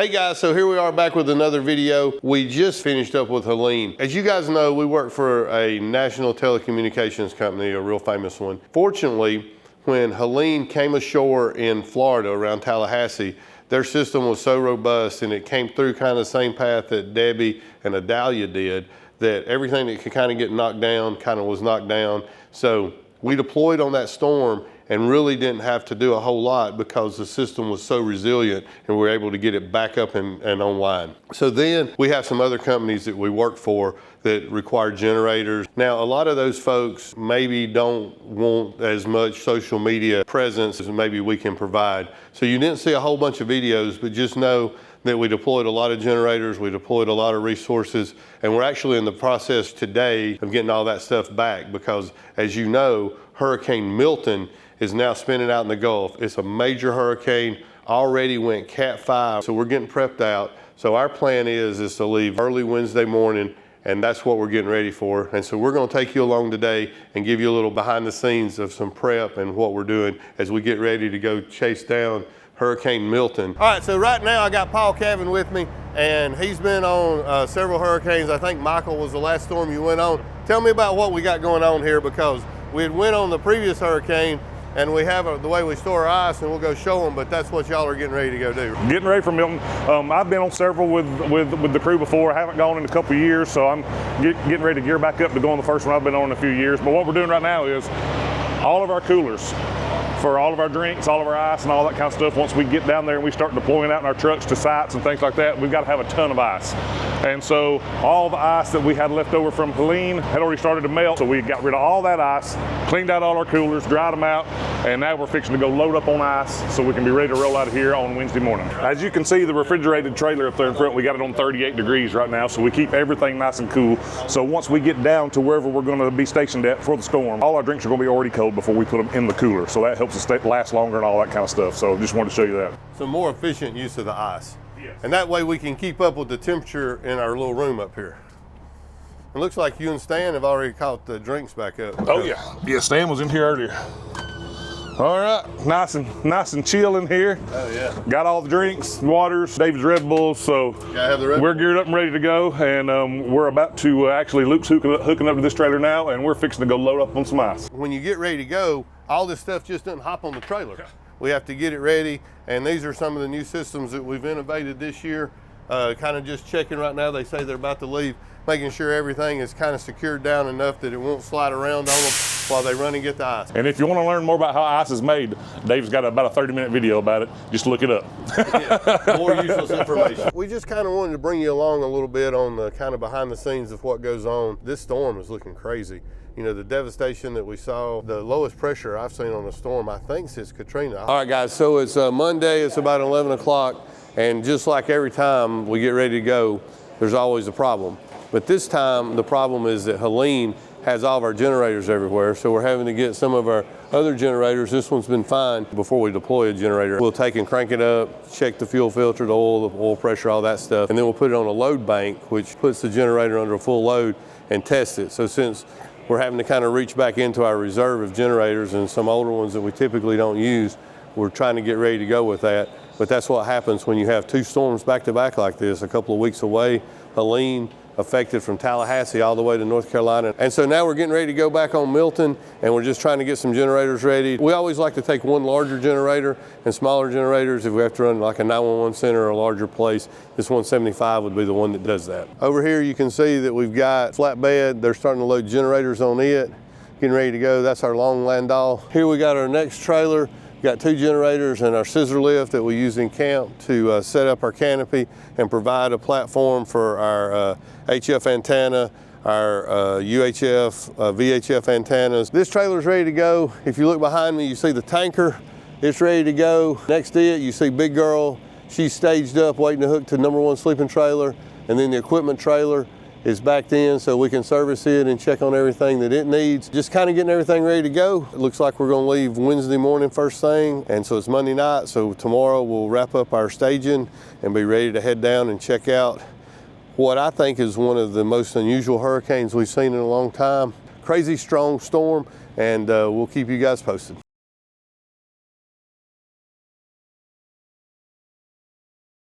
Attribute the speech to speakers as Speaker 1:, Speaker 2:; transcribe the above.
Speaker 1: Hey guys, so here we are back with another video. We just finished up with Helene. As you guys know, we work for a national telecommunications company, a real famous one. Fortunately, when Helene came ashore in Florida around Tallahassee, their system was so robust and it came through kind of the same path that Debbie and Adalia did, that everything that could kind of get knocked down kind of was knocked down. So we deployed on that storm and really didn't have to do a whole lot because the system was so resilient and we were able to get it back up and online. So then we have some other companies that we work for that require generators. Now, a lot of those folks maybe don't want as much social media presence as maybe we can provide. So you didn't see a whole bunch of videos, but just know that we deployed a lot of generators, we deployed a lot of resources, and we're actually in the process today of getting all that stuff back because, as you know, Hurricane Milton is now spinning out in the Gulf. It's a major hurricane, already went Cat 5, so we're getting prepped out. So our plan is to leave early Wednesday morning, and that's what we're getting ready for. And so we're gonna take you along today and give you a little behind the scenes of some prep and what we're doing as we get ready to go chase down Hurricane Milton. All right, so right now I got Paul Cavan with me, and he's been on several hurricanes. I think Michael was the last storm you went on. Tell me about what we got going on here, because we had went on the previous hurricane, and we have the way we store our ice, and we'll go show them, but that's what y'all are getting ready to go do.
Speaker 2: Getting ready for Milton. I've been on several with the crew before. I haven't gone in a couple of years, so I'm getting ready to gear back up to go on the first one I've been on in a few years. But what we're doing right now is all of our coolers for all of our drinks, all of our ice and all that kind of stuff. Once we get down there and we start deploying out in our trucks to sites and things like that, we've got to have a ton of ice. And so all the ice that we had left over from Helene had already started to melt. So we got rid of all that ice, cleaned out all our coolers, dried them out, and now we're fixing to go load up on ice so we can be ready to roll out of here on Wednesday morning. As you can see, the refrigerated trailer up there in front, we got it on 38 degrees right now, so we keep everything nice and cool. So once we get down to wherever we're gonna be stationed at for the storm, all our drinks are gonna be already cold before we put them in the cooler. So that helps us last longer and all that kind of stuff. So just wanted to show you that.
Speaker 1: So more efficient use of the ice.
Speaker 2: Yes.
Speaker 1: And that way we can keep up with the temperature in our little room up here. It looks like you and Stan have already caught the drinks back up.
Speaker 2: Oh yeah, Stan was in here earlier. All right, nice and chill in here.
Speaker 1: Oh yeah.
Speaker 2: Got all the drinks, waters, David's Red Bulls, so we're geared up and ready to go, and we're about to actually Luke's hooking up to this trailer now, and we're fixing to go load up on some ice.
Speaker 1: When you get ready to go, all this stuff just doesn't hop on the trailer. We have to get it ready, and these are some of the new systems that we've innovated this year. Kind of just checking right now, they say they're about to leave, making sure everything is kind of secured down enough that it won't slide around on them while they run and get the ice.
Speaker 2: And if you want to learn more about how ice is made, Dave's got about a 30-minute video about it. Just look it up.
Speaker 1: Yeah, more useless information. We just kind of wanted to bring you along a little bit on the kind of behind the scenes of what goes on. This storm is looking crazy. You know, the devastation that we saw, the lowest pressure I've seen on a storm, I think, since Katrina. All right, guys, so it's Monday, it's about 11 o'clock, and just like every time we get ready to go, there's always a problem. But this time, the problem is that Helene has all of our generators everywhere, so we're having to get some of our other generators. This one's been fine. Before we deploy a generator, we'll take and crank it up, check the fuel filter, the oil pressure, all that stuff, and then we'll put it on a load bank, which puts the generator under a full load and test it. So since we're having to kind of reach back into our reserve of generators and some older ones that we typically don't use, we're trying to get ready to go with that. But that's what happens when you have two storms back to back like this, a couple of weeks away. Helene affected from Tallahassee all the way to North Carolina. And so now we're getting ready to go back on Milton, and we're just trying to get some generators ready. We always like to take one larger generator and smaller generators if we have to run like a 911 center or a larger place. This 175 would be the one that does that. Over here you can see that we've got flatbed. They're starting to load generators on it. Getting ready to go. That's our long landau. Here we got our next trailer. Got two generators and our scissor lift that we use in camp to set up our canopy and provide a platform for our HF antenna, our UHF, VHF antennas. This trailer's ready to go. If you look behind me, you see the tanker. It's ready to go. Next to it, you see Big Girl. She's staged up, waiting to hook to #1 sleeping trailer. And then the equipment trailer is backed in so we can service it and check on everything that it needs. Just kind of getting everything ready to go. It looks like we're going to leave Wednesday morning first thing, and so it's Monday night, so tomorrow we'll wrap up our staging and be ready to head down and check out what I think is one of the most unusual hurricanes we've seen in a long time. Crazy strong storm, and we'll keep you guys posted.